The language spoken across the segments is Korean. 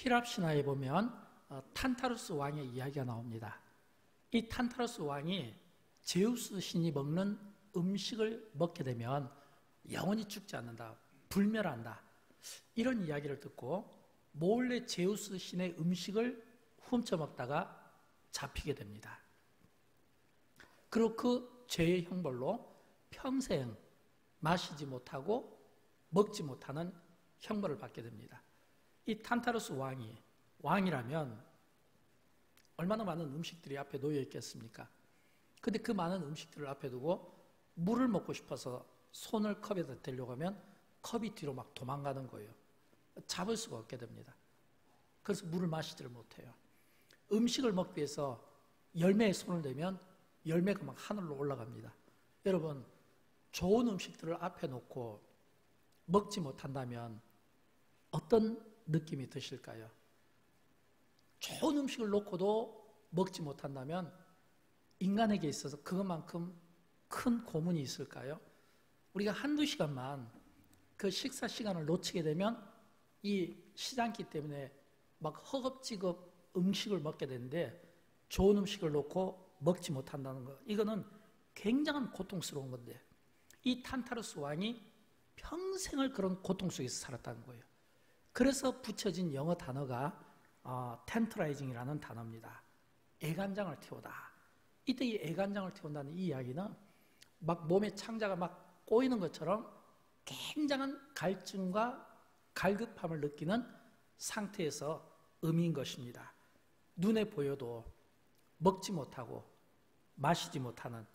히랍 신화에 보면 탄타루스 왕의 이야기가 나옵니다. 이 탄타루스 왕이 제우스 신이 먹는 음식을 먹게 되면 영원히 죽지 않는다, 불멸한다, 이런 이야기를 듣고 몰래 제우스 신의 음식을 훔쳐 먹다가 잡히게 됩니다. 그리고 그 죄의 형벌로 평생 마시지 못하고 먹지 못하는 형벌을 받게 됩니다. 이 탄타루스 왕이라면 얼마나 많은 음식들이 앞에 놓여 있겠습니까? 근데 그 많은 음식들을 앞에 두고 물을 먹고 싶어서 손을 컵에다 대려고 하면 컵이 뒤로 막 도망가는 거예요. 잡을 수가 없게 됩니다. 그래서 물을 마시지를 못해요. 음식을 먹기 위해서 열매에 손을 대면 열매가 막 하늘로 올라갑니다. 여러분, 좋은 음식들을 앞에 놓고 먹지 못한다면 어떤 느낌이 드실까요? 좋은 음식을 놓고도 먹지 못한다면 인간에게 있어서 그것만큼 큰 고문이 있을까요? 우리가 한두 시간만 그 식사 시간을 놓치게 되면 이 시장기 때문에 막 허겁지겁 음식을 먹게 되는데 좋은 음식을 놓고 먹지 못한다는 것, 이거는 굉장한 고통스러운 건데 이 탄타루스 왕이 평생을 그런 고통 속에서 살았다는 거예요. 그래서 붙여진 영어 단어가 텐트라이징이라는 단어입니다. 애간장을 태우다. 이때 이 애간장을 태운다는 이 이야기는 막 몸에 창자가 막 꼬이는 것처럼 굉장한 갈증과 갈급함을 느끼는 상태에서 의미인 것입니다. 눈에 보여도 먹지 못하고 마시지 못하는,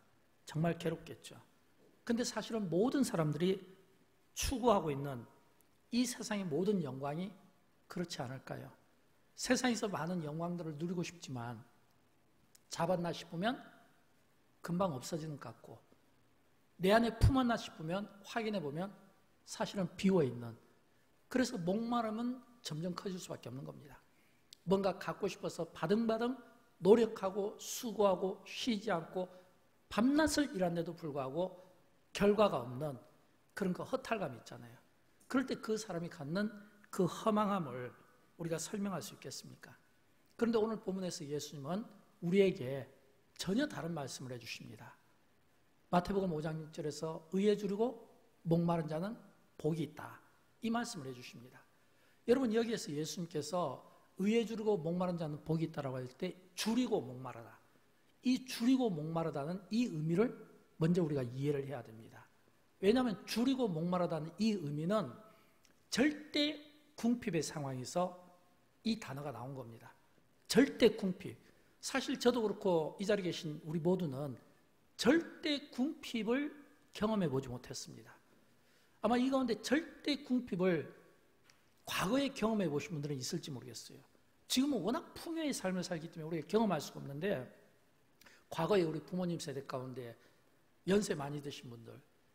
정말 괴롭겠죠. 근데 사실은 모든 사람들이 추구하고 있는 이 세상의 모든 영광이 그렇지 않을까요? 세상에서 많은 영광들을 누리고 싶지만 잡았나 싶으면 금방 없어지는 것 같고, 내 안에 품었나 싶으면 확인해 보면 사실은 비어있는, 그래서 목마름은 점점 커질 수밖에 없는 겁니다. 뭔가 갖고 싶어서 바등바등 노력하고 수고하고 쉬지 않고 밤낮을 일하는데도 불구하고 결과가 없는 그런 그 허탈감이 있잖아요. 그럴 때 그 사람이 갖는 그 허망함을 우리가 설명할 수 있겠습니까? 그런데 오늘 본문에서 예수님은 우리에게 전혀 다른 말씀을 해주십니다. 마태복음 5장 6절에서 의에 주리고 목마른 자는 복이 있다, 이 말씀을 해주십니다. 여러분, 여기에서 예수님께서 의에 주리고 목마른 자는 복이 있다라고 할 때 주리고 목마르다, 이 주리고 목마르다는 이 의미를 먼저 우리가 이해를 해야 됩니다. 왜냐하면 주리고 목마르다는 이 의미는 절대 궁핍의 상황에서 이 단어가 나온 겁니다. 절대 궁핍. 사실 저도 그렇고 이 자리에 계신 우리 모두는 절대 궁핍을 경험해 보지 못했습니다. 아마 이 가운데 절대 궁핍을 과거에 경험해 보신 분들은 있을지 모르겠어요. 지금은 워낙 풍요의 삶을 살기 때문에 우리가 경험할 수가 없는데, 과거에 우리 부모님 세대 가운데 연세 많이 드신 분들,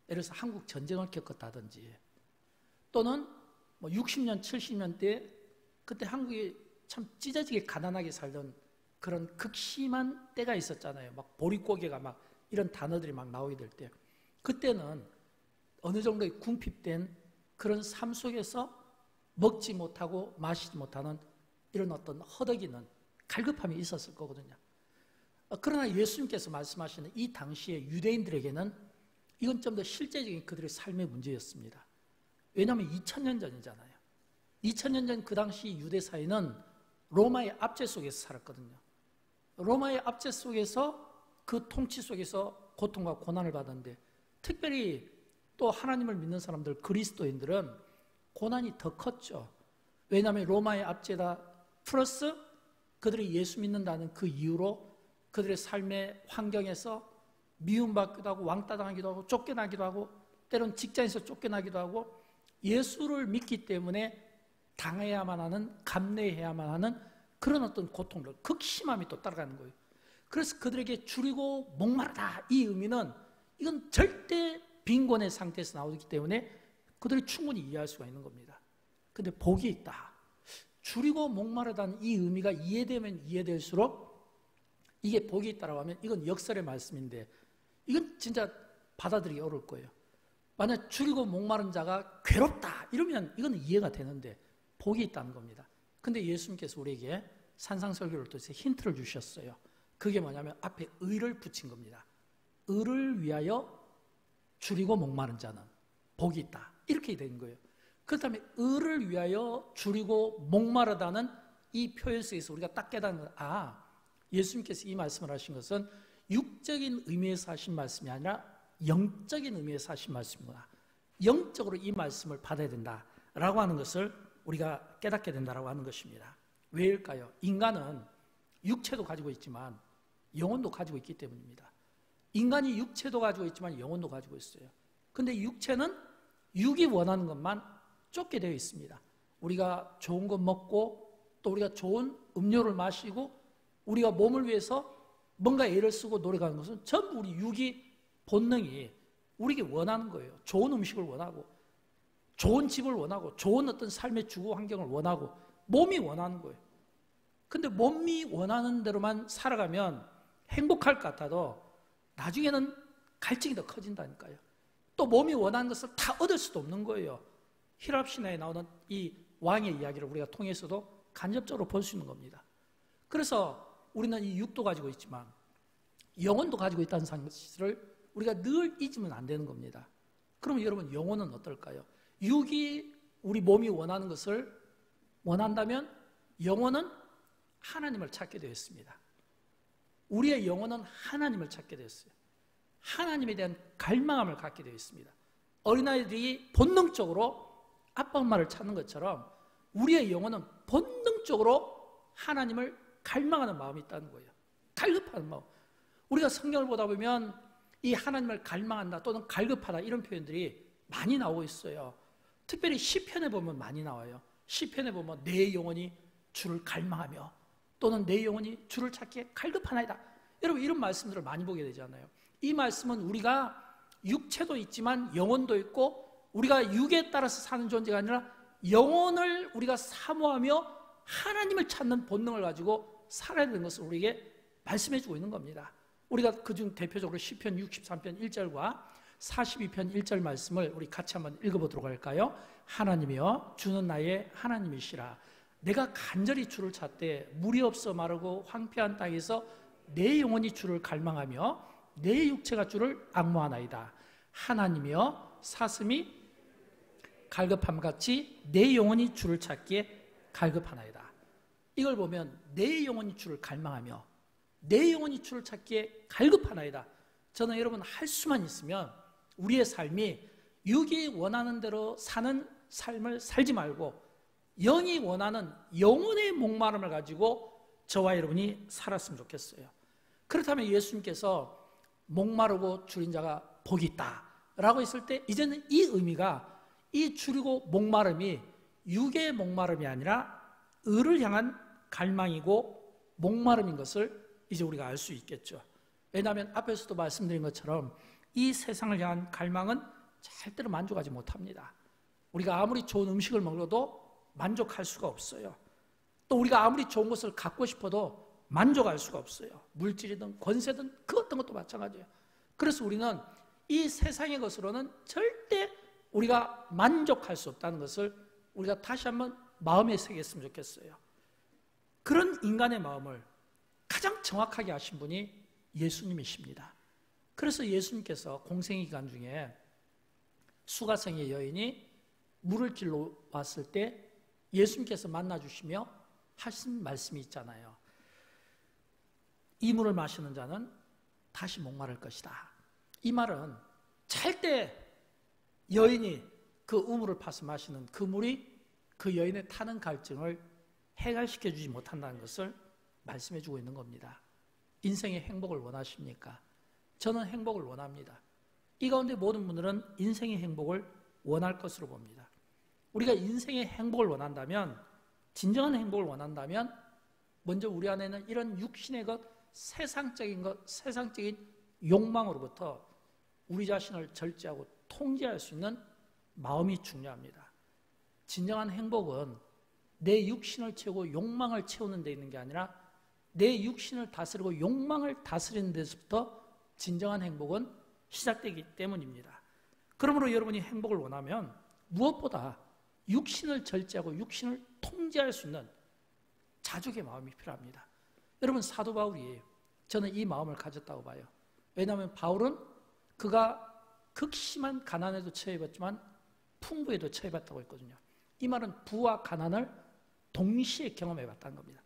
예를 들어서 한국 전쟁을 겪었다든지, 또는 뭐 60년, 70년 대 그때 한국이 참 찢어지게 가난하게 살던 그런 극심한 때가 있었잖아요. 막 보릿고개가 막 이런 단어들이 막 나오게 될 때, 그때는 어느 정도의 궁핍된 그런 삶 속에서 먹지 못하고 마시지 못하는 이런 어떤 허덕이는 갈급함이 있었을 거거든요. 그러나 예수님께서 말씀하시는 이 당시의 유대인들에게는 이건 좀 더 실제적인 그들의 삶의 문제였습니다. 왜냐하면 2000년 전이잖아요. 2000년 전 그 당시 유대 사회는 로마의 압제 속에서 살았거든요. 로마의 압제 속에서, 그 통치 속에서 고통과 고난을 받았는데, 특별히 또 하나님을 믿는 사람들, 그리스도인들은 고난이 더 컸죠. 왜냐하면 로마의 압제다 플러스 그들이 예수 믿는다는 그 이유로 그들의 삶의 환경에서 미움받기도 하고 왕따당하기도 하고 쫓겨나기도 하고 때론 직장에서 쫓겨나기도 하고 예수를 믿기 때문에 당해야만 하는, 감내해야만 하는 그런 어떤 고통들, 극심함이 또 따라가는 거예요. 그래서 그들에게 줄이고 목마르다, 이 의미는 이건 절대 빈곤의 상태에서 나오기 때문에 그들이 충분히 이해할 수가 있는 겁니다. 근데 복이 있다, 줄이고 목마르다는 이 의미가 이해되면 이해될수록 이게 복이 있다라고 하면 이건 역설의 말씀인데 이건 진짜 받아들이기 어려울 거예요. 만약 줄이고 목마른 자가 괴롭다 이러면 이건 이해가 되는데 복이 있다는 겁니다. 근데 예수님께서 우리에게 산상설교를 통해서 힌트를 주셨어요. 그게 뭐냐면 앞에 의를 붙인 겁니다. 의를 위하여 줄이고 목마른 자는 복이 있다. 이렇게 된 거예요. 그렇다면 의를 위하여 줄이고 목마르다는 이 표현 속에서 우리가 딱 깨닫는 건 예수님께서 이 말씀을 하신 것은 육적인 의미에서 하신 말씀이 아니라 영적인 의미에서 하신 말씀이구나. 영적으로 이 말씀을 받아야 된다라고 하는 것을 우리가 깨닫게 된다라고 하는 것입니다. 왜일까요? 인간은 육체도 가지고 있지만 영혼도 가지고 있기 때문입니다. 인간이 육체도 가지고 있지만 영혼도 가지고 있어요. 근데 육체는 육이 원하는 것만 쫓게 되어 있습니다. 우리가 좋은 것 먹고 또 우리가 좋은 음료를 마시고 우리가 몸을 위해서 뭔가 애를 쓰고 노력하는 것은 전부 우리 육이 본능이 우리에게 원하는 거예요. 좋은 음식을 원하고 좋은 집을 원하고 좋은 어떤 삶의 주거 환경을 원하고 몸이 원하는 거예요. 근데 몸이 원하는 대로만 살아가면 행복할 것 같아도 나중에는 갈증이 더 커진다니까요. 또 몸이 원하는 것을 다 얻을 수도 없는 거예요. 히랍 신화에 나오는 이 왕의 이야기를 우리가 통해서도 간접적으로 볼 수 있는 겁니다. 그래서 우리는 이 육도 가지고 있지만 영혼도 가지고 있다는 사실을 우리가 늘 잊으면 안 되는 겁니다. 그러면 여러분 영혼은 어떨까요? 육이 우리 몸이 원하는 것을 원한다면 영혼은 하나님을 찾게 되었습니다. 우리의 영혼은 하나님을 찾게 되었어요. 하나님에 대한 갈망함을 갖게 되어 있습니다. 어린아이들이 본능적으로 아빠 엄마를 찾는 것처럼 우리의 영혼은 본능적으로 하나님을 갈망하는 마음이 있다는 거예요. 갈급하는 마음. 우리가 성경을 보다 보면 이 하나님을 갈망한다 또는 갈급하다 이런 표현들이 많이 나오고 있어요. 특별히 시편에 보면 많이 나와요. 시편에 보면 내 영혼이 주를 갈망하며 또는 내 영혼이 주를 찾기에 갈급하나이다. 여러분 이런 말씀들을 많이 보게 되잖아요. 이 말씀은 우리가 육체도 있지만 영혼도 있고 우리가 육에 따라서 사는 존재가 아니라 영혼을 우리가 사모하며 하나님을 찾는 본능을 가지고 살아야 되는 것을 우리에게 말씀해 주고 있는 겁니다. 우리가 그중 대표적으로 시편 63편 1절과 42편 1절 말씀을 우리 같이 한번 읽어보도록 할까요? 하나님이여 주는 나의 하나님이시라. 내가 간절히 주를 찾되 물이 없어 마르고 황폐한 땅에서 내 영혼이 주를 갈망하며 내 육체가 주를 앙모하나이다. 하나님이여 사슴이 갈급함같이 내 영혼이 주를 찾기에 갈급하나이다. 이걸 보면 내 영혼이 주를 갈망하며 내 영혼이 주를 찾기에 갈급하나이다. 저는 여러분 할 수만 있으면 우리의 삶이 육이 원하는 대로 사는 삶을 살지 말고 영이 원하는 영혼의 목마름을 가지고 저와 여러분이 살았으면 좋겠어요. 그렇다면 예수님께서 목마르고 줄인 자가 복이 있다 라고 했을 때 이제는 이 의미가 이 줄이고 목마름이 육의 목마름이 아니라 의를 향한 갈망이고 목마름인 것을 이제 우리가 알 수 있겠죠. 왜냐하면 앞에서도 말씀드린 것처럼 이 세상을 향한 갈망은 절대로 만족하지 못합니다. 우리가 아무리 좋은 음식을 먹어도 만족할 수가 없어요. 또 우리가 아무리 좋은 것을 갖고 싶어도 만족할 수가 없어요. 물질이든 권세든 그 어떤 것도 마찬가지예요. 그래서 우리는 이 세상의 것으로는 절대 우리가 만족할 수 없다는 것을 우리가 다시 한번 마음에 새겼으면 좋겠어요. 그런 인간의 마음을 가장 정확하게 아신 분이 예수님이십니다. 그래서 예수님께서 공생의 기간 중에 수가성의 여인이 물을 길러 왔을 때 예수님께서 만나주시며 하신 말씀이 있잖아요. 이 물을 마시는 자는 다시 목마를 것이다. 이 말은 절대 여인이 그 우물을 파서 마시는 그 물이 그 여인의 타는 갈증을 해결시켜주지 못한다는 것을 말씀해주고 있는 겁니다. 인생의 행복을 원하십니까? 저는 행복을 원합니다. 이 가운데 모든 분들은 인생의 행복을 원할 것으로 봅니다. 우리가 인생의 행복을 원한다면, 진정한 행복을 원한다면 먼저 우리 안에는 이런 육신의 것, 세상적인 것, 세상적인 욕망으로부터 우리 자신을 절제하고 통제할 수 있는 마음이 중요합니다. 진정한 행복은 내 육신을 채우고 욕망을 채우는 데 있는 게 아니라 내 육신을 다스리고 욕망을 다스리는 데서부터 진정한 행복은 시작되기 때문입니다. 그러므로 여러분이 행복을 원하면 무엇보다 육신을 절제하고 육신을 통제할 수 있는 자족의 마음이 필요합니다. 여러분, 사도 바울이 저는 이 마음을 가졌다고 봐요. 왜냐하면 바울은 그가 극심한 가난에도 처해봤지만 풍부에도 처해봤다고 했거든요. 이 말은 부와 가난을 동시에 경험해봤다는 겁니다.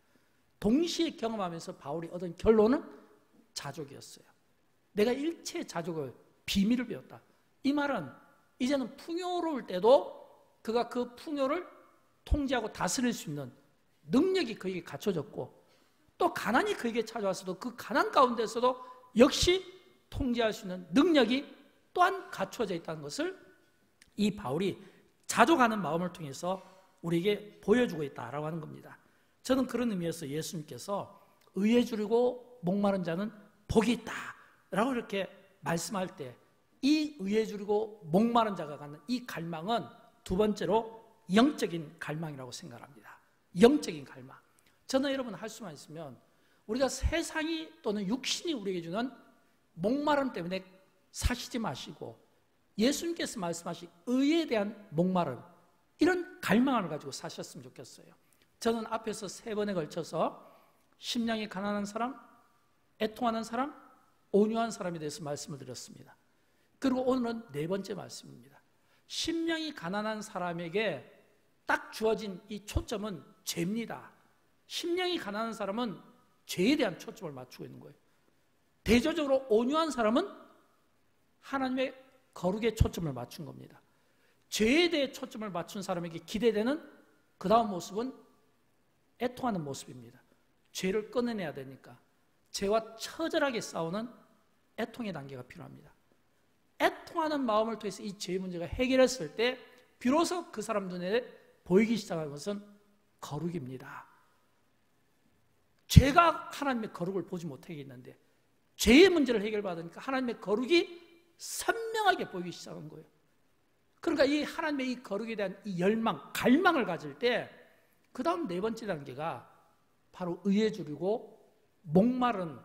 동시에 경험하면서 바울이 얻은 결론은 자족이었어요. 내가 일체의 자족을, 비밀을 배웠다. 이 말은 이제는 풍요로울 때도 그가 그 풍요를 통제하고 다스릴 수 있는 능력이 그에게 갖춰졌고, 또 가난이 그에게 찾아왔어도 그 가난 가운데서도 역시 통제할 수 있는 능력이 또한 갖춰져 있다는 것을 이 바울이 자족하는 마음을 통해서 우리에게 보여주고 있다라고 하는 겁니다. 저는 그런 의미에서 예수님께서 의에 주리고 목마른 자는 복이 있다라고 이렇게 말씀할 때 이 의에 주리고 목마른 자가 갖는 이 갈망은 두 번째로 영적인 갈망이라고 생각합니다. 영적인 갈망. 저는 여러분 할 수만 있으면 우리가 세상이 또는 육신이 우리에게 주는 목마름 때문에 사시지 마시고 예수님께서 말씀하신 의에 대한 목마름, 이런 갈망을 가지고 사셨으면 좋겠어요. 저는 앞에서 3번에 걸쳐서 심령이 가난한 사람, 애통하는 사람, 온유한 사람에 대해서 말씀을 드렸습니다. 그리고 오늘은 4번째 말씀입니다. 심령이 가난한 사람에게 딱 주어진 이 초점은 죄입니다. 심령이 가난한 사람은 죄에 대한 초점을 맞추고 있는 거예요. 대조적으로 온유한 사람은 하나님의 거룩에 초점을 맞춘 겁니다. 죄에 대해 초점을 맞춘 사람에게 기대되는 그 다음 모습은 애통하는 모습입니다. 죄를 끊어내야 되니까 죄와 처절하게 싸우는 애통의 단계가 필요합니다. 애통하는 마음을 통해서 이 죄 문제가 해결했을 때 비로소 그 사람 눈에 보이기 시작한 것은 거룩입니다. 죄가 하나님의 거룩을 보지 못하게 했는데 죄의 문제를 해결받으니까 하나님의 거룩이 선명하게 보이기 시작한 거예요. 그러니까 이 하나님의 이 거룩에 대한 이 열망, 갈망을 가질 때 그 다음 4번째 단계가 바로 의에 주리고 목마른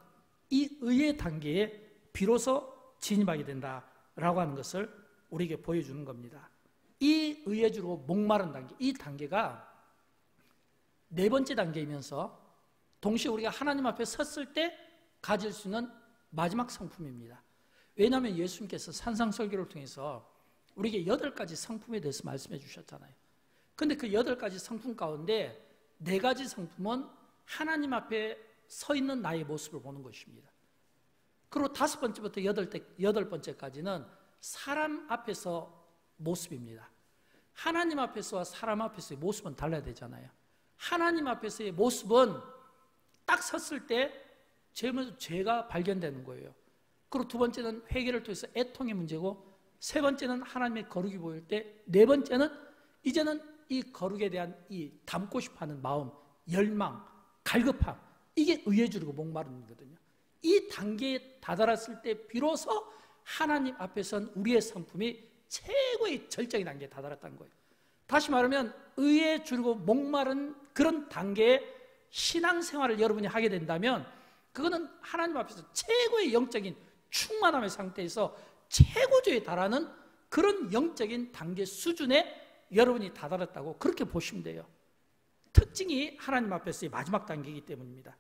이 의의 단계에 비로소 진입하게 된다라고 하는 것을 우리에게 보여주는 겁니다. 이 의에 주리고 목마른 단계, 이 단계가 4번째 단계이면서 동시에 우리가 하나님 앞에 섰을 때 가질 수 있는 마지막 성품입니다. 왜냐하면 예수님께서 산상설교를 통해서 우리에게 8가지 성품에 대해서 말씀해 주셨잖아요. 그런데 그 8가지 성품 가운데 4가지 성품은 하나님 앞에 서 있는 나의 모습을 보는 것입니다. 그리고 5번째부터 8번째까지는 사람 앞에서 모습입니다. 하나님 앞에서와 사람 앞에서의 모습은 달라야 되잖아요. 하나님 앞에서의 모습은 딱 섰을 때 죄가 발견되는 거예요. 그리고 2번째는 회개를 통해서 애통의 문제고, 3번째는 하나님의 거룩이 보일 때, 4번째는 이제는 이 거룩에 대한 이 담고 싶어하는 마음, 열망, 갈급함, 이게 의에 주리고 목마른 거거든요. 이 단계에 다다랐을 때 비로소 하나님 앞에 선 우리의 성품이 최고의 절정의 단계에 다다랐다는 거예요. 다시 말하면 의에 주리고 목마른 그런 단계의 신앙생활을 여러분이 하게 된다면 그거는 하나님 앞에서 최고의 영적인 충만함의 상태에서 최고조에 달하는 그런 영적인 단계 수준에 여러분이 다다랐다고 그렇게 보시면 돼요. 특징이 하나님 앞에서의 마지막 단계이기 때문입니다.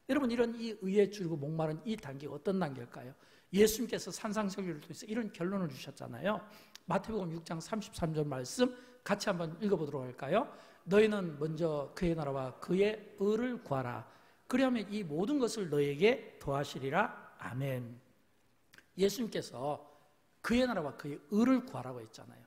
여러분, 이런 이 의에 주리고 목마른 이 단계가 어떤 단계일까요? 예수님께서 산상설교를 통해서 이런 결론을 주셨잖아요. 마태복음 6장 33절 말씀 같이 한번 읽어보도록 할까요? 너희는 먼저 그의 나라와 그의 의를 구하라. 그리하면 이 모든 것을 너희에게 더하시리라. 아멘. 예수님께서 그의 나라와 그의 의를 구하라고 했잖아요.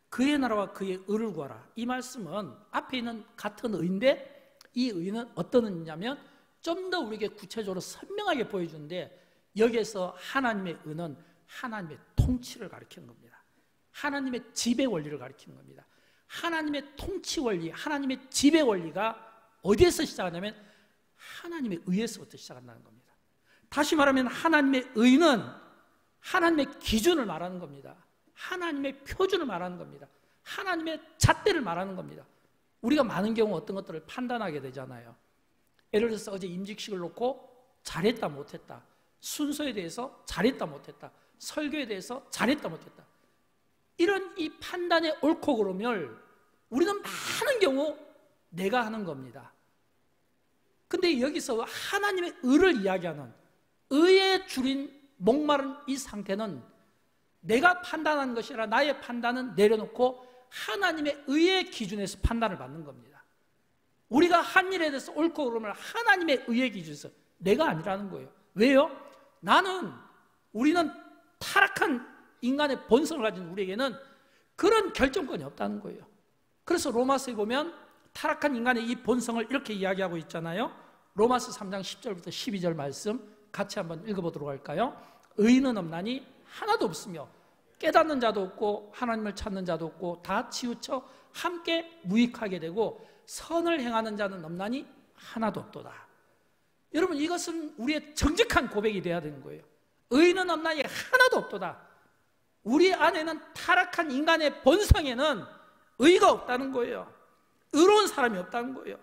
그의 나라와 그의 의를 구하라. 이 말씀은 앞에 있는 같은 의인데 이 의는 어떤 의냐면 좀 더 우리에게 구체적으로 선명하게 보여주는데, 여기에서 하나님의 의는 하나님의 통치를 가리키는 겁니다. 하나님의 지배 원리를 가리키는 겁니다. 하나님의 통치 원리, 하나님의 지배 원리가 어디에서 시작하냐면 하나님의 의에서부터 시작한다는 겁니다. 다시 말하면 하나님의 의는 하나님의 기준을 말하는 겁니다. 하나님의 표준을 말하는 겁니다. 하나님의 잣대를 말하는 겁니다. 우리가 많은 경우 어떤 것들을 판단하게 되잖아요. 예를 들어서 어제 임직식을 놓고 잘했다 못했다, 순서에 대해서 잘했다 못했다, 설교에 대해서 잘했다 못했다, 이런 이 판단의 옳고 그름을 우리는 많은 경우 내가 하는 겁니다. 근데 여기서 하나님의 의를 이야기하는 의에 줄인 목마른 이 상태는 내가 판단한 것이라 나의 판단은 내려놓고 하나님의 의의 기준에서 판단을 받는 겁니다. 우리가 한 일에 대해서 옳고 그름을 하나님의 의의 기준에서, 내가 아니라는 거예요. 왜요? 우리는 타락한 인간의 본성을 가진 우리에게는 그런 결정권이 없다는 거예요. 그래서 로마서에 보면 타락한 인간의 이 본성을 이렇게 이야기하고 있잖아요. 로마서 3장 10절부터 12절 말씀 같이 한번 읽어보도록 할까요? 의인은 없나니 하나도 없으며 깨닫는 자도 없고 하나님을 찾는 자도 없고 다 치우쳐 함께 무익하게 되고 선을 행하는 자는 없나니 하나도 없도다. 여러분, 이것은 우리의 정직한 고백이 돼야 되는 거예요. 의인은 없나니 하나도 없도다. 우리 안에는 타락한 인간의 본성에는 의가 없다는 거예요. 의로운 사람이 없다는 거예요.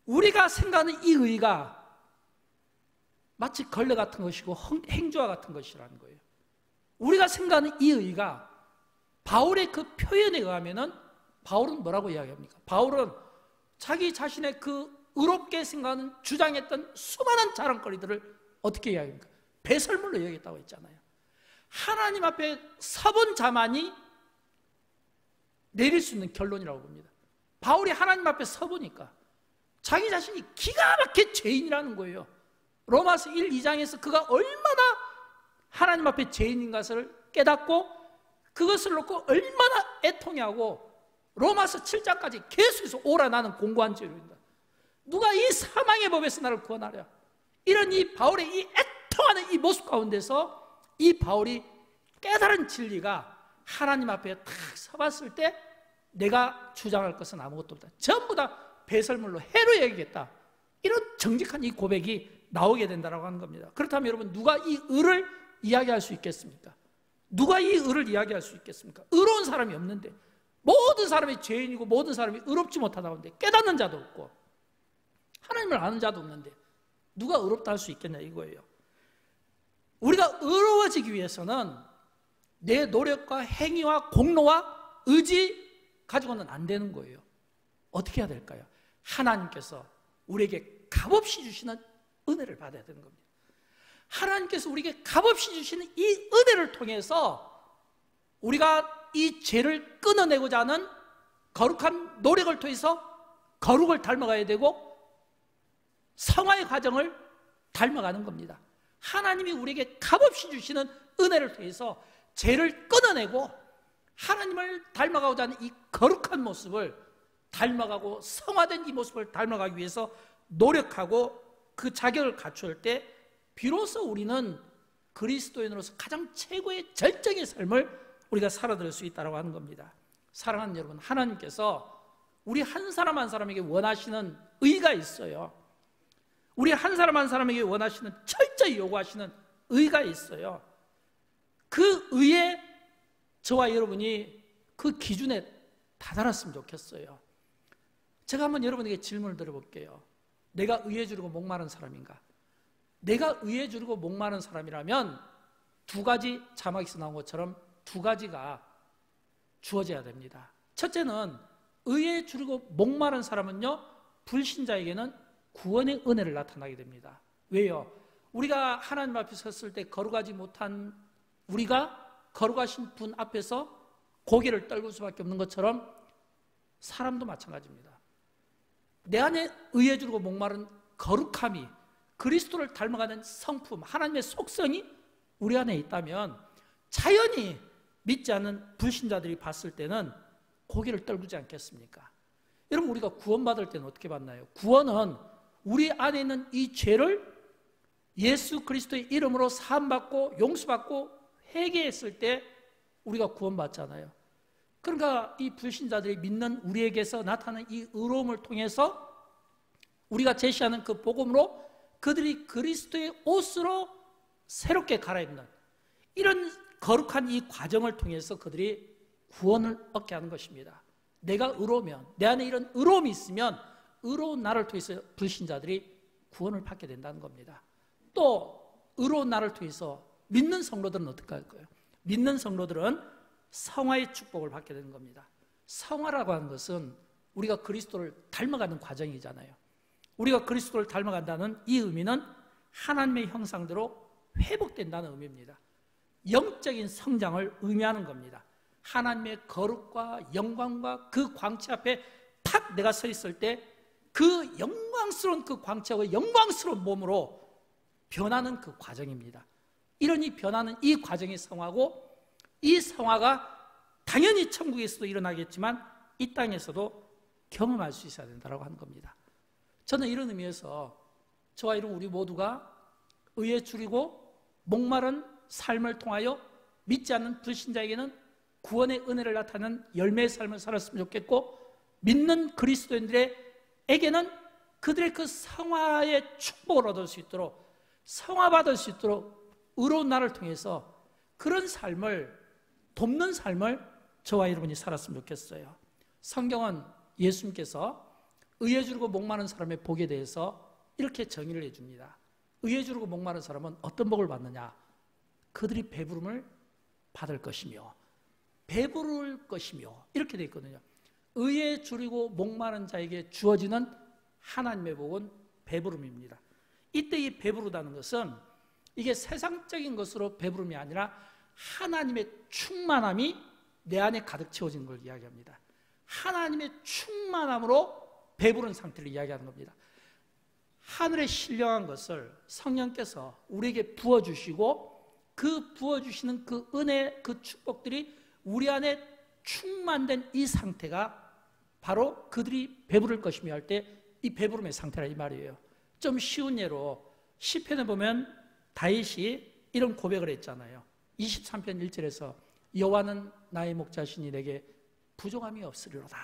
우리가 생각하는 이 의가 마치 걸레 같은 것이고 행주와 같은 것이라는 거예요. 우리가 생각하는 이 의가 바울의 그 표현에 의하면은 바울은 뭐라고 이야기합니까? 바울은 자기 자신의 그 의롭게 생각하는 주장했던 수많은 자랑거리들을 어떻게 이야기합니까? 배설물로 여기겠다고 했잖아요. 하나님 앞에 서본 자만이 내릴 수 있는 결론이라고 봅니다. 바울이 하나님 앞에 서보니까 자기 자신이 기가 막힌 죄인이라는 거예요. 로마서 1, 2장에서 그가 얼마나 하나님 앞에 죄인인 것을 깨닫고 그것을 놓고 얼마나 애통해하고 로마서 7장까지 계속해서 오라 나는 공고한 죄인이다. 누가 이 사망의 법에서 나를 구원하랴. 이런 이 바울의 이 애통하는 이 모습 가운데서 이 바울이 깨달은 진리가 하나님 앞에 탁 서봤을 때 내가 주장할 것은 아무것도 없다. 전부 다 배설물로 해로 여기겠다. 이런 정직한 이 고백이 나오게 된다고 하는 겁니다. 그렇다면 여러분, 누가 이 의를 이야기할 수 있겠습니까? 누가 이 의를 이야기할 수 있겠습니까? 의로운 사람이 없는데, 모든 사람이 죄인이고 모든 사람이 의롭지 못하다고 하는데 깨닫는 자도 없고 하나님을 아는 자도 없는데 누가 의롭다 할 수 있겠냐 이거예요. 우리가 의로워지기 위해서는 내 노력과 행위와 공로와 의지 가지고는 안 되는 거예요. 어떻게 해야 될까요? 하나님께서 우리에게 값없이 주시는 은혜를 받아야 되는 겁니다. 하나님께서 우리에게 값없이 주시는 이 은혜를 통해서 우리가 이 죄를 끊어내고자 하는 거룩한 노력을 통해서 거룩을 닮아가야 되고 성화의 과정을 닮아가는 겁니다. 하나님이 우리에게 값없이 주시는 은혜를 통해서 죄를 끊어내고 하나님을 닮아가고자 하는 이 거룩한 모습을 닮아가고 성화된 이 모습을 닮아가기 위해서 노력하고 그 자격을 갖출 때 비로소 우리는 그리스도인으로서 가장 최고의 절정의 삶을 우리가 살아들 수 있다고 하는 겁니다. 사랑하는 여러분, 하나님께서 우리 한 사람 한 사람에게 원하시는 의가 있어요. 우리 한 사람 한 사람에게 원하시는, 철저히 요구하시는 의가 있어요. 그 의에 저와 여러분이 그 기준에 다다랐으면 좋겠어요. 제가 한번 여러분에게 질문을 드려볼게요. 내가 의에 주르고 목마른 사람인가? 내가 의에 주르고 목마른 사람이라면 두 가지, 자막에서 나온 것처럼 두 가지가 주어져야 됩니다. 첫째는 의에 주르고 목마른 사람은요, 불신자에게는 구원의 은혜를 나타나게 됩니다. 왜요? 우리가 하나님 앞에 섰을 때 거룩하지 못한 우리가 거룩하신 분 앞에서 고개를 떨굴 수밖에 없는 것처럼 사람도 마찬가지입니다. 내 안에 의에 주르고 목마른 거룩함이, 그리스도를 닮아가는 성품, 하나님의 속성이 우리 안에 있다면 자연히 믿지 않는 불신자들이 봤을 때는 고개를 떨구지 않겠습니까? 여러분, 우리가 구원받을 때는 어떻게 받나요? 구원은 우리 안에 있는 이 죄를 예수 그리스도의 이름으로 사함받고 용서받고 회개했을 때 우리가 구원받잖아요. 그러니까 이 불신자들이 믿는 우리에게서 나타나는 이 의로움을 통해서 우리가 제시하는 그 복음으로 그들이 그리스도의 옷으로 새롭게 갈아입는 이런 거룩한 이 과정을 통해서 그들이 구원을 얻게 하는 것입니다. 내가 의로우면, 내 안에 이런 의로움이 있으면 의로운 나를 통해서 불신자들이 구원을 받게 된다는 겁니다. 또 의로운 나를 통해서 믿는 성도들은 어떻게 할까요? 믿는 성도들은 성화의 축복을 받게 되는 겁니다. 성화라고 하는 것은 우리가 그리스도를 닮아가는 과정이잖아요. 우리가 그리스도를 닮아간다는 이 의미는 하나님의 형상대로 회복된다는 의미입니다. 영적인 성장을 의미하는 겁니다. 하나님의 거룩과 영광과 그 광채 앞에 탁 내가 서 있을 때 그 영광스러운 그 광채와 영광스러운 몸으로 변하는 그 과정입니다. 이런 이 변하는 이 과정이 성화고, 이 성화가 당연히 천국에서도 일어나겠지만 이 땅에서도 경험할 수 있어야 된다고 하는 겁니다. 저는 이런 의미에서 저와 이런 우리 모두가 의에 줄이고 목마른 삶을 통하여 믿지 않는 불신자에게는 구원의 은혜를 나타내는 열매의 삶을 살았으면 좋겠고, 믿는 그리스도인들에게는 그들의 그 성화의 축복을 얻을 수 있도록, 성화받을 수 있도록 의로운 나를 통해서 그런 삶을 돕는 삶을 저와 여러분이 살았으면 좋겠어요. 성경은 예수님께서 의에 줄이고 목마른 사람의 복에 대해서 이렇게 정의를 해줍니다. 의에 줄이고 목마른 사람은 어떤 복을 받느냐? 그들이 배부름을 받을 것이며 배부를 것이며 이렇게 되어 있거든요. 의에 줄이고 목마른 자에게 주어지는 하나님의 복은 배부름입니다. 이때 이 배부르다는 것은 이게 세상적인 것으로 배부름이 아니라 하나님의 충만함이 내 안에 가득 채워진 걸 이야기합니다. 하나님의 충만함으로 배부른 상태를 이야기하는 겁니다. 하늘의 신령한 것을 성령께서 우리에게 부어주시고, 그 부어주시는 그 은혜, 그 축복들이 우리 안에 충만된 이 상태가 바로 그들이 배부를 것이며 할 때 이 배부름의 상태라 이 말이에요. 좀 쉬운 예로 시편에 보면 다윗이 이런 고백을 했잖아요. 23편 1절에서 여호와는 나의 목자시니 내게 부족함이 없으리로다.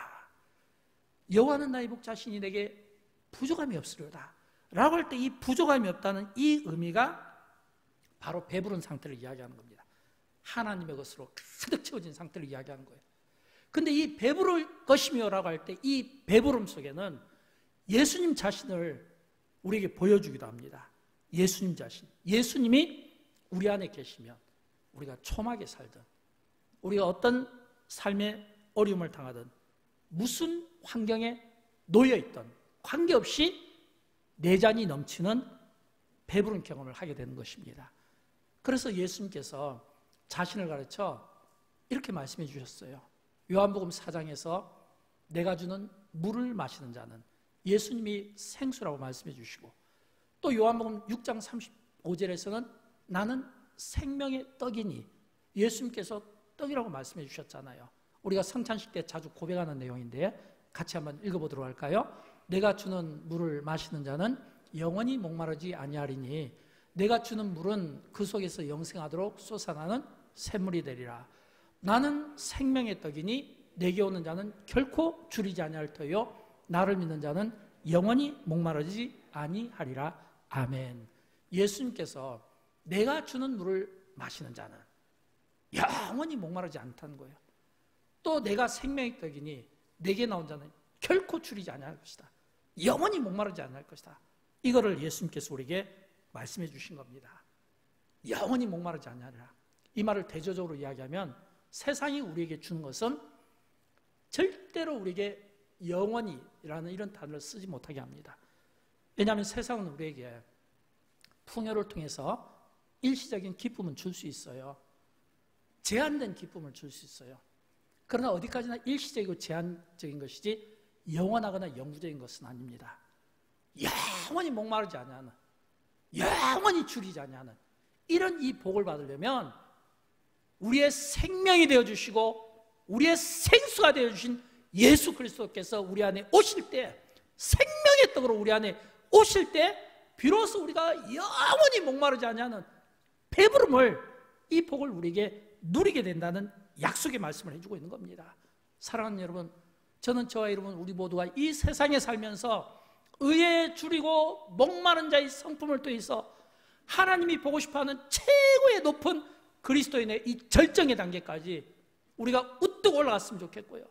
여호와는 나의 목자시니 내게 부족함이 없으리로다 라고 할 때 이 부족함이 없다는 이 의미가 바로 배부른 상태를 이야기하는 겁니다. 하나님의 것으로 가득 채워진 상태를 이야기하는 거예요. 근데 이 배부를 것이며 라고 할 때 이 배부름 속에는 예수님 자신을 우리에게 보여주기도 합니다. 예수님 자신, 예수님이 우리 안에 계시면 우리가 초막에 살든, 우리가 어떤 삶의 어려움을 당하든, 무슨 환경에 놓여있든 관계없이 내잔이 넘치는 배부른 경험을 하게 되는 것입니다. 그래서 예수님께서 자신을 가르쳐 이렇게 말씀해 주셨어요. 요한복음 4장에서 내가 주는 물을 마시는 자는, 예수님이 생수라고 말씀해 주시고, 또 요한복음 6장 35절에서는 나는 생명의 떡이니, 예수님께서 떡이라고 말씀해 주셨잖아요. 우리가 성찬식 때 자주 고백하는 내용인데 같이 한번 읽어보도록 할까요? 내가 주는 물을 마시는 자는 영원히 목마르지 아니하리니 내가 주는 물은 그 속에서 영생하도록 솟아나는 샘물이 되리라. 나는 생명의 떡이니 내게 오는 자는 결코 줄이지 아니할 터요 나를 믿는 자는 영원히 목마르지 아니하리라. 아멘. 예수님께서 내가 주는 물을 마시는 자는 영원히 목마르지 않다는 거예요. 또 내가 생명의 떡이니 내게 나온 자는 결코 줄이지 아니할 것이다. 영원히 목마르지 않을 것이다. 이거를 예수님께서 우리에게 말씀해 주신 겁니다. 영원히 목마르지 않으리라. 이 말을 대조적으로 이야기하면 세상이 우리에게 주는 것은 절대로 우리에게 영원히라는 이런 단어를 쓰지 못하게 합니다. 왜냐하면 세상은 우리에게 풍요를 통해서 일시적인 기쁨은 줄 수 있어요. 제한된 기쁨을 줄 수 있어요. 그러나 어디까지나 일시적이고 제한적인 것이지 영원하거나 영구적인 것은 아닙니다. 영원히 목마르지 아니하는, 영원히 줄이지 아니하는 이런 이 복을 받으려면 우리의 생명이 되어주시고 우리의 생수가 되어주신 예수 그리스도께서 우리 안에 오실 때, 생명의 떡으로 우리 안에 오실 때 비로소 우리가 영원히 목마르지 아니하는 배부름을, 이 복을 우리에게 누리게 된다는 약속의 말씀을 해주고 있는 겁니다. 사랑하는 여러분, 저는 저와 여러분 우리 모두가 이 세상에 살면서 의에 줄이고 목마른 자의 성품을 통해서 하나님이 보고 싶어하는 최고의 높은 그리스도인의 이 절정의 단계까지 우리가 우뚝 올라갔으면 좋겠고요.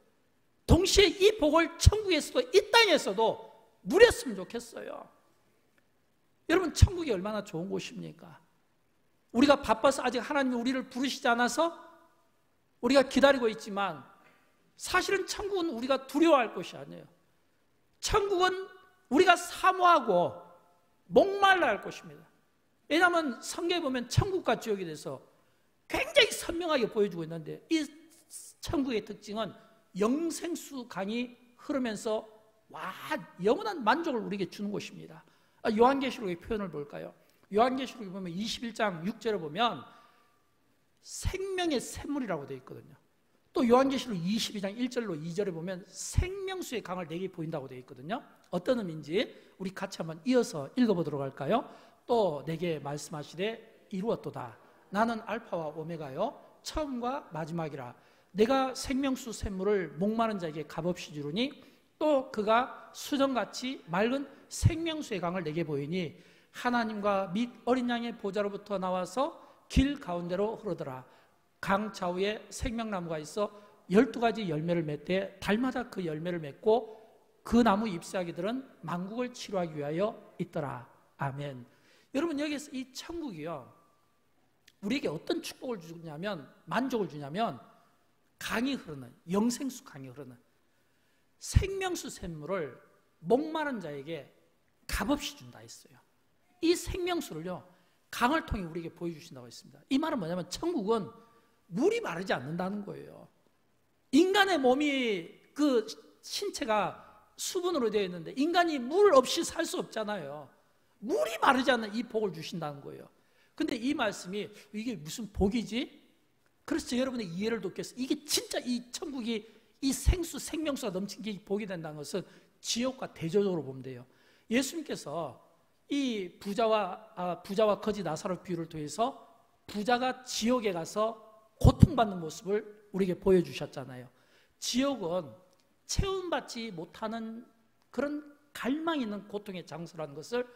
동시에 이 복을 천국에서도 이 땅에서도 누렸으면 좋겠어요. 여러분, 천국이 얼마나 좋은 곳입니까? 우리가 바빠서 아직 하나님이 우리를 부르시지 않아서 우리가 기다리고 있지만 사실은 천국은 우리가 두려워할 곳이 아니에요. 천국은 우리가 사모하고 목말라 할 것입니다. 왜냐하면 성경에 보면 천국과 지옥에 대해서 굉장히 선명하게 보여주고 있는데, 이 천국의 특징은 영생수 강이 흐르면서 영원한 만족을 우리에게 주는 곳입니다. 요한계시록의 표현을 볼까요? 요한계시록에 보면 21장 6절에 보면 생명의 샘물이라고 되어 있거든요. 또 요한계시록 22장 1절로 2절에 보면 생명수의 강을 내게 보인다고 되어 있거든요. 어떤 의미인지 우리 같이 한번 이어서 읽어보도록 할까요? 또 내게 말씀하시되 이루었도다. 나는 알파와 오메가요 처음과 마지막이라. 내가 생명수 샘물을 목마른 자에게 값없이 주르니 또 그가 수정같이 맑은 생명수의 강을 내게 보이니 하나님과 및 어린 양의 보좌로부터 나와서 길 가운데로 흐르더라. 강 좌우에 생명나무가 있어 12가지 열매를 맺되 달마다 그 열매를 맺고 그 나무 잎사귀들은 만국을 치료하기 위하여 있더라. 아멘. 여러분, 여기서 이 천국이요, 우리에게 어떤 축복을 주냐면, 만족을 주냐면 강이 흐르는, 영생수 강이 흐르는 생명수 샘물을 목마른 자에게 값없이 준다 했어요. 이 생명수를요 강을 통해 우리에게 보여주신다고 했습니다. 이 말은 뭐냐면 천국은 물이 마르지 않는다는 거예요. 인간의 몸이, 그 신체가 수분으로 되어 있는데 인간이 물 없이 살 수 없잖아요. 물이 마르지 않는 이 복을 주신다는 거예요. 근데 이 말씀이 이게 무슨 복이지? 그래서 여러분의 이해를 돕겠어요. 이게 진짜 이 천국이 이 생명수가 넘친 게 복이 된다는 것은 지옥과 대조적으로 보면 돼요. 예수님께서 이 부자와 거지 나사로 비유를 통해서 부자가 지옥에 가서 고통받는 모습을 우리에게 보여주셨잖아요. 지옥은 체험받지 못하는 그런 갈망 있는 고통의 장소라는 것을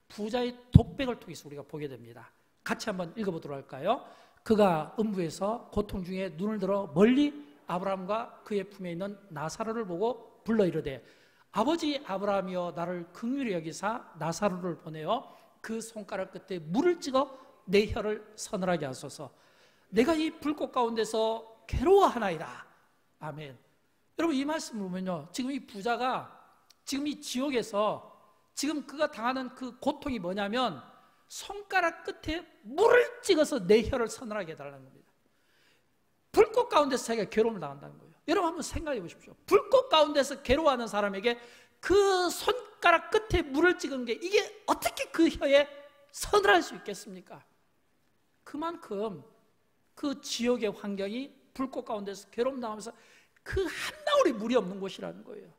부자의 독백을 통해서 우리가 보게 됩니다. 같이 한번 읽어보도록 할까요? 그가 음부에서 고통 중에 눈을 들어 멀리 아브라함과 그의 품에 있는 나사로를 보고 불러 이르되 아버지 아브라함이여 나를 긍휼히 여기사 나사로를 보내어 그 손가락 끝에 물을 찍어 내 혀를 서늘하게 하소서. 내가 이 불꽃 가운데서 괴로워하나이다. 아멘. 여러분, 이 말씀을 보면요, 지금 이 부자가 지금 이 지옥에서 지금 그가 당하는 그 고통이 뭐냐면 손가락 끝에 물을 찍어서 내 혀를 서늘하게 해달라는 겁니다. 불꽃 가운데서 자기가 괴로움을 당한다는 거예요. 여러분 한번 생각해 보십시오. 불꽃 가운데서 괴로워하는 사람에게 그 손가락 끝에 물을 찍은 게 이게 어떻게 그 혀에 서늘할 수 있겠습니까? 그만큼 그 지옥의 환경이 불꽃 가운데서 괴로움 당하면서 그 한 방울의 물이 없는 곳이라는 거예요.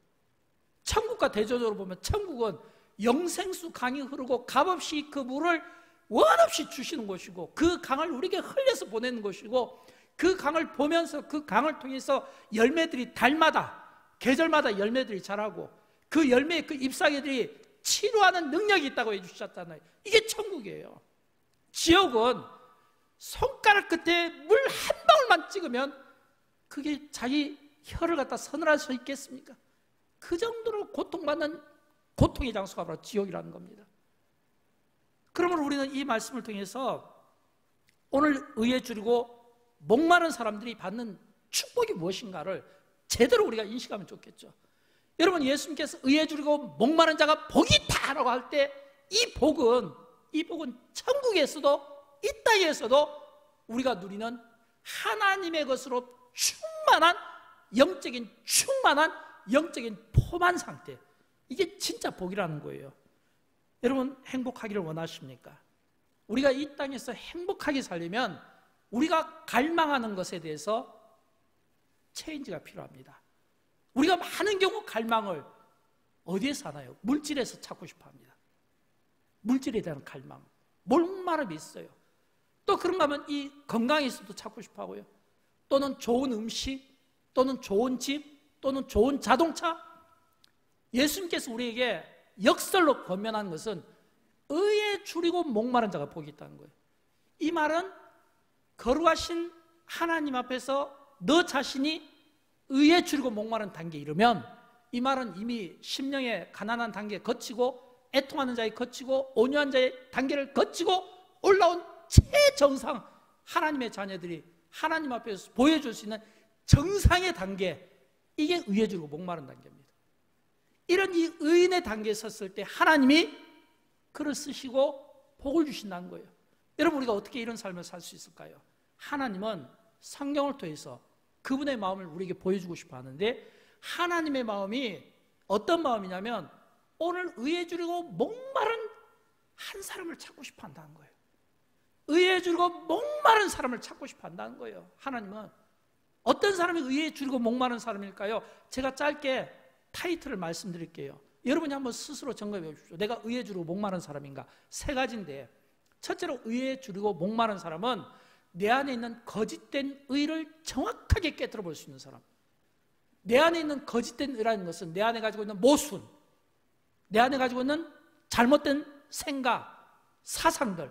천국과 대조적으로 보면 천국은 영생수 강이 흐르고 값없이 그 물을 원없이 주시는 곳이고 그 강을 우리에게 흘려서 보내는 곳이고 그 강을 보면서 그 강을 통해서 열매들이 달마다 계절마다 열매들이 자라고 그 열매의 그 잎사귀들이 치료하는 능력이 있다고 해주셨잖아요. 이게 천국이에요. 지옥은 손가락 끝에 물 한 방울만 찍으면 그게 자기 혀를 갖다 서늘할 수 있겠습니까? 그 정도로 고통받는 고통의 장소가 바로 지옥이라는 겁니다. 그러므로 우리는 이 말씀을 통해서 오늘 의에 줄이고 목마른 사람들이 받는 축복이 무엇인가를 제대로 우리가 인식하면 좋겠죠. 여러분, 예수님께서 의에 줄이고 목마른 자가 복이 있다라고 할 때 이 복은 천국에서도 이 땅에서도 우리가 누리는 하나님의 것으로 충만한 영적인 포만 상태, 이게 진짜 복이라는 거예요. 여러분, 행복하기를 원하십니까? 우리가 이 땅에서 행복하게 살려면 우리가 갈망하는 것에 대해서 체인지가 필요합니다. 우리가 많은 경우 갈망을 어디에서 하나요? 물질에서 찾고 싶어 합니다. 물질에 대한 갈망, 목마름이 있어요. 또 그런가 하면 이 건강에서도 찾고 싶어 하고요. 또는 좋은 음식, 또는 좋은 집, 또는 좋은 자동차. 예수님께서 우리에게 역설로 권면하는 것은 의에 줄이고 목마른 자가 복이 있다는 거예요. 이 말은 거룩하신 하나님 앞에서 너 자신이 의에 줄이고 목마른 단계에 이르면 이 말은 이미 심령의 가난한 단계에 거치고 애통하는 자에 거치고 온유한 자의 단계를 거치고 올라온 최정상 하나님의 자녀들이 하나님 앞에서 보여줄 수 있는 정상의 단계, 이게 의에 줄이고 목마른 단계입니다. 이런 이 의인의 단계에 섰을 때 하나님이 그를 쓰시고 복을 주신다는 거예요. 여러분, 우리가 어떻게 이런 삶을 살 수 있을까요? 하나님은 성경을 통해서 그분의 마음을 우리에게 보여주고 싶어 하는데, 하나님의 마음이 어떤 마음이냐면 오늘 의에 주려고 목마른 한 사람을 찾고 싶어 한다는 거예요. 의에 주려고 목마른 사람을 찾고 싶어 한다는 거예요. 하나님은 어떤 사람이 의에 주려고 목마른 사람일까요? 제가 짧게 타이틀을 말씀드릴게요. 여러분이 한번 스스로 점검해 보십시오. 내가 의에 주려고 목마른 사람인가? 세 가지인데, 첫째로 의에 주려고 목마른 사람은 내 안에 있는 거짓된 의를 정확하게 깨뜨려 볼 수 있는 사람. 내 안에 있는 거짓된 의라는 것은 내 안에 가지고 있는 모순, 내 안에 가지고 있는 잘못된 생각, 사상들,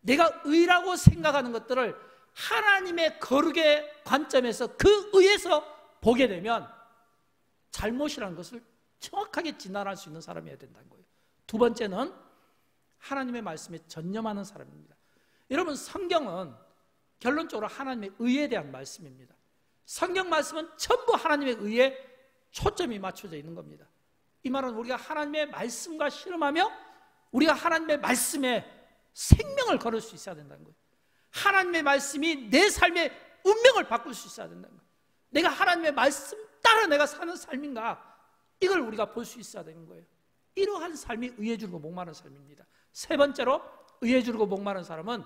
내가 의라고 생각하는 것들을 하나님의 거룩의 관점에서 그 의에서 보게 되면 잘못이라는 것을 정확하게 진단할 수 있는 사람이어야 된다는 거예요. 두 번째는 하나님의 말씀에 전념하는 사람입니다. 여러분, 성경은 결론적으로 하나님의 의에 대한 말씀입니다. 성경 말씀은 전부 하나님의 의에 초점이 맞춰져 있는 겁니다. 이 말은 우리가 하나님의 말씀과 씨름하며 우리가 하나님의 말씀에 생명을 걸을 수 있어야 된다는 거예요. 하나님의 말씀이 내 삶의 운명을 바꿀 수 있어야 된다는 거예요. 내가 하나님의 말씀 따라 내가 사는 삶인가, 이걸 우리가 볼 수 있어야 되는 거예요. 이러한 삶이 의에 주르고 목마른 삶입니다. 세 번째로 의에 주르고 목마른 사람은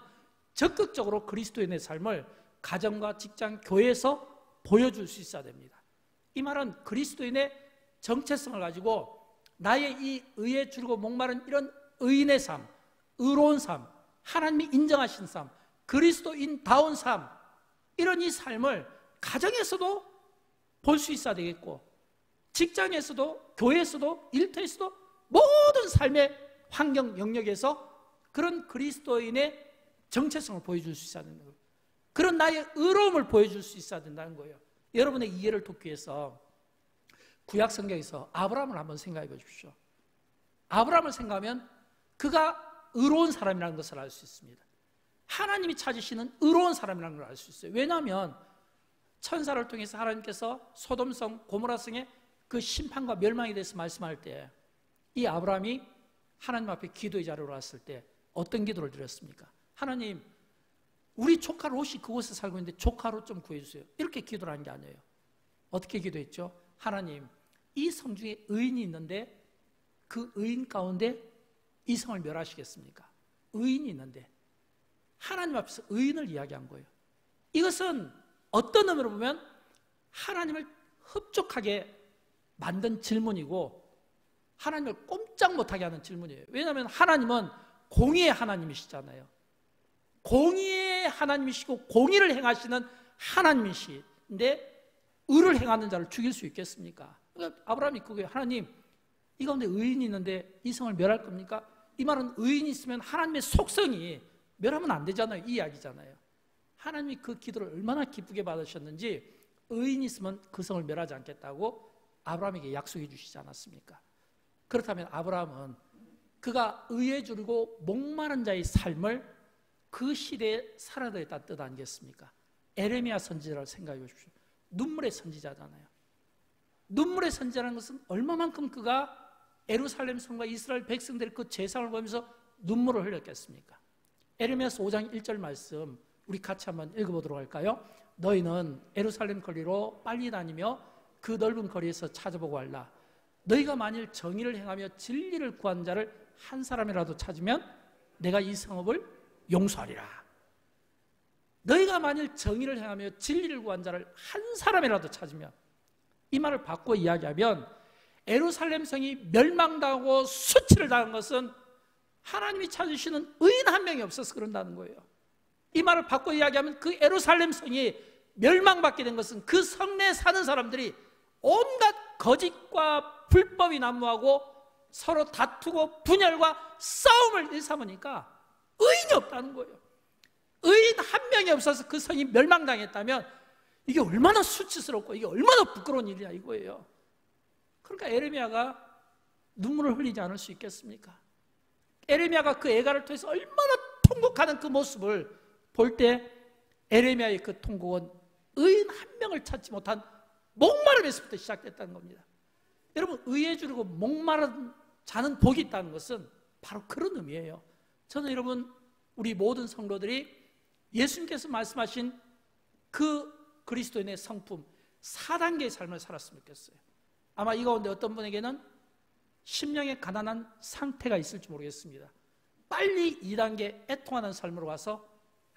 적극적으로 그리스도인의 삶을 가정과 직장, 교회에서 보여줄 수 있어야 됩니다. 이 말은 그리스도인의 정체성을 가지고 나의 이 의에 주르고 목마른 이런 의인의 삶, 의로운 삶, 하나님이 인정하신 삶, 그리스도인다운 삶, 이런 이 삶을 가정에서도 볼 수 있어야 되겠고, 직장에서도, 교회에서도, 일터에서도 모든 삶의 환경 영역에서 그런 그리스도인의 정체성을 보여줄 수 있어야 된다는 거예요. 그런 나의 의로움을 보여줄 수 있어야 된다는 거예요. 여러분의 이해를 돕기 위해서 구약 성경에서 아브라함을 한번 생각해 보십시오. 아브라함을 생각하면 그가 의로운 사람이라는 것을 알 수 있습니다. 하나님이 찾으시는 의로운 사람이라는 걸 알 수 있어요. 왜냐하면 천사를 통해서 하나님께서 소돔성, 고모라성의 그 심판과 멸망에 대해서 말씀할 때 이 아브라함이 하나님 앞에 기도의 자리로 왔을 때 어떤 기도를 드렸습니까? 하나님, 우리 조카 롯이 그곳에 살고 있는데 조카 롯 좀 구해주세요. 이렇게 기도를 한 게 아니에요. 어떻게 기도했죠? 하나님, 이 성 중에 의인이 있는데 그 의인 가운데 이 성을 멸하시겠습니까? 의인이 있는데 하나님 앞에서 의인을 이야기한 거예요. 이것은 어떤 의미로 보면 하나님을 흡족하게 만든 질문이고 하나님을 꼼짝 못하게 하는 질문이에요. 왜냐하면 하나님은 공의의 하나님이시잖아요. 공의의 하나님이시고 공의를 행하시는 하나님이신데 의를 행하는 자를 죽일 수 있겠습니까? 그러니까 아브라함이 그거예요. 하나님, 이 가운데 의인이 있는데 이 성을 멸할 겁니까? 이 말은 의인이 있으면 하나님의 속성이 멸하면 안 되잖아요. 이 이야기잖아요. 하나님이 그 기도를 얼마나 기쁘게 받으셨는지 의인이 있으면 그 성을 멸하지 않겠다고 아브라함에게 약속해 주시지 않았습니까? 그렇다면 아브라함은 그가 의에 주르고 목마른 자의 삶을 그 시대에 살아야 됐다는 뜻 아니겠습니까? 에레미야 선지자를 생각해 보십시오. 눈물의 선지자잖아요. 눈물의 선지자라는 것은 얼마만큼 그가 예루살렘 성과 이스라엘 백성들의 그 죄상을 보면서 눈물을 흘렸겠습니까? 에레미야서 5장 1절 말씀 우리 같이 한번 읽어보도록 할까요? 너희는 예루살렘 거리로 빨리 다니며 그 넓은 거리에서 찾아보고 할라. 너희가 만일 정의를 행하며 진리를 구한 자를 한 사람이라도 찾으면 내가 이 성읍을 용서하리라. 너희가 만일 정의를 행하며 진리를 구한 자를 한 사람이라도 찾으면, 이 말을 바꿔 이야기하면 예루살렘 성이 멸망당하고 수치를 당한 것은 하나님이 찾으시는 의인 한 명이 없어서 그런다는 거예요. 이 말을 바꿔 이야기하면 그 예루살렘 성이 멸망받게 된 것은 그 성내에 사는 사람들이 온갖 거짓과 불법이 난무하고 서로 다투고 분열과 싸움을 일삼으니까 의인이 없다는 거예요. 의인 한 명이 없어서 그 성이 멸망당했다면 이게 얼마나 수치스럽고 이게 얼마나 부끄러운 일이야 이거예요. 그러니까 에레미야가 눈물을 흘리지 않을 수 있겠습니까? 에레미야가 그 애가를 통해서 얼마나 통곡하는 그 모습을 볼 때 에레미야의 그 통곡은 의인 한 명을 찾지 못한 목마름에서부터 시작됐다는 겁니다. 여러분, 의에 주르고 목마른 자는 복이 있다는 것은 바로 그런 의미예요. 저는 여러분, 우리 모든 성도들이 예수님께서 말씀하신 그 그리스도인의 성품 4단계의 삶을 살았으면 좋겠어요. 아마 이 가운데 어떤 분에게는 심령의 가난한 상태가 있을지 모르겠습니다. 빨리 2단계 애통하는 삶으로 와서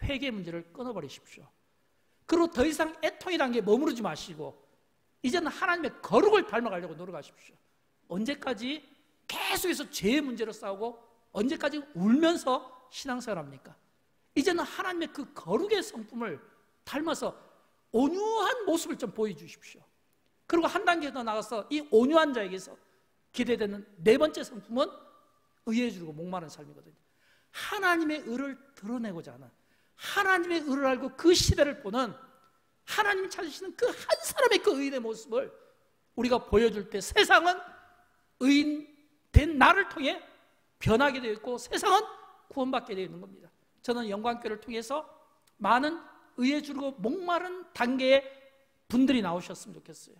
회개 문제를 끊어버리십시오. 그리고 더 이상 애통의 단계에 머무르지 마시고 이제는 하나님의 거룩을 닮아가려고 노력하십시오. 언제까지 계속해서 죄의 문제로 싸우고 언제까지 울면서 신앙생활합니까? 이제는 하나님의 그 거룩의 성품을 닮아서 온유한 모습을 좀 보여주십시오. 그리고 한 단계 더 나가서 이 온유한 자에게서 기대되는 네 번째 성품은 의에 주르고 목마른 삶이거든요. 하나님의 의를 드러내고자 하는, 하나님의 의를 알고 그 시대를 보는, 하나님이 찾으시는 그 한 사람의 그 의인의 모습을 우리가 보여줄 때 세상은 의인된 나를 통해 변하게 되어 있고 세상은 구원받게 되어 있는 겁니다. 저는 영광교회를 통해서 많은 의에 주르고 목마른 단계의 분들이 나오셨으면 좋겠어요.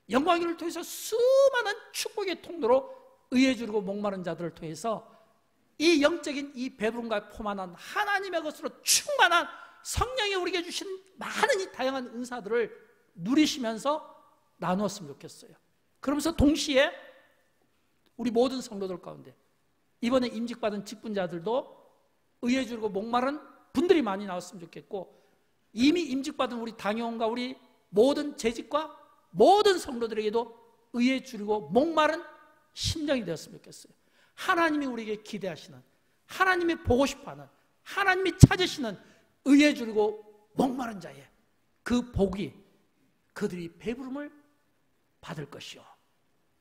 영광교회를 통해서 수많은 축복의 통로로 의에 주르고 목마른 자들을 통해서 이 영적인 이 배부름과 포만한 하나님의 것으로 충만한 성령이 우리에게 주신 많은 이 다양한 은사들을 누리시면서 나누었으면 좋겠어요. 그러면서 동시에 우리 모든 성도들 가운데 이번에 임직받은 직분자들도 의에 주르고 목마른 분들이 많이 나왔으면 좋겠고, 이미 임직받은 우리 당회원과 우리 모든 재직과 모든 성도들에게도 의에 주르고 목마른 심정이 되었으면 좋겠어요. 하나님이 우리에게 기대하시는, 하나님이 보고 싶어하는, 하나님이 찾으시는 의에 주르고 목마른 자의 그 복이 그들이 배부름을 받을 것이요,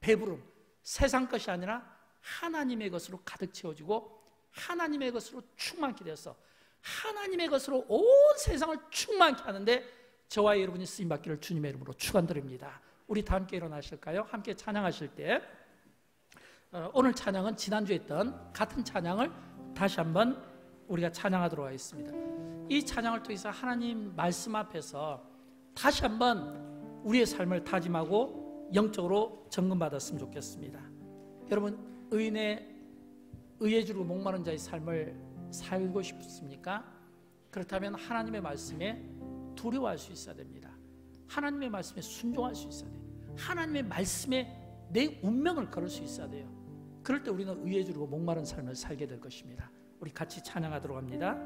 배부름, 세상 것이 아니라 하나님의 것으로 가득 채워지고 하나님의 것으로 충만케 되어서 하나님의 것으로 온 세상을 충만케 하는데 저와 여러분이 쓰임받기를 주님의 이름으로 축원드립니다. 우리 다 함께 일어나실까요? 함께 찬양하실 때 오늘 찬양은 지난주에 했던 같은 찬양을 다시 한번 우리가 찬양하도록 하겠습니다. 이 찬양을 통해서 하나님 말씀 앞에서 다시 한번 우리의 삶을 다짐하고 영적으로 점검받았으면 좋겠습니다. 여러분, 의에 주르고 목마른 자의 삶을 살고 싶습니까? 그렇다면 하나님의 말씀에 두려워할 수 있어야 됩니다. 하나님의 말씀에 순종할 수 있어야 돼요. 하나님의 말씀에 내 운명을 걸을 수 있어야 돼요. 그럴 때 우리는 의에 주르고 목마른 삶을 살게 될 것입니다. 우리 같이 찬양하도록 합니다.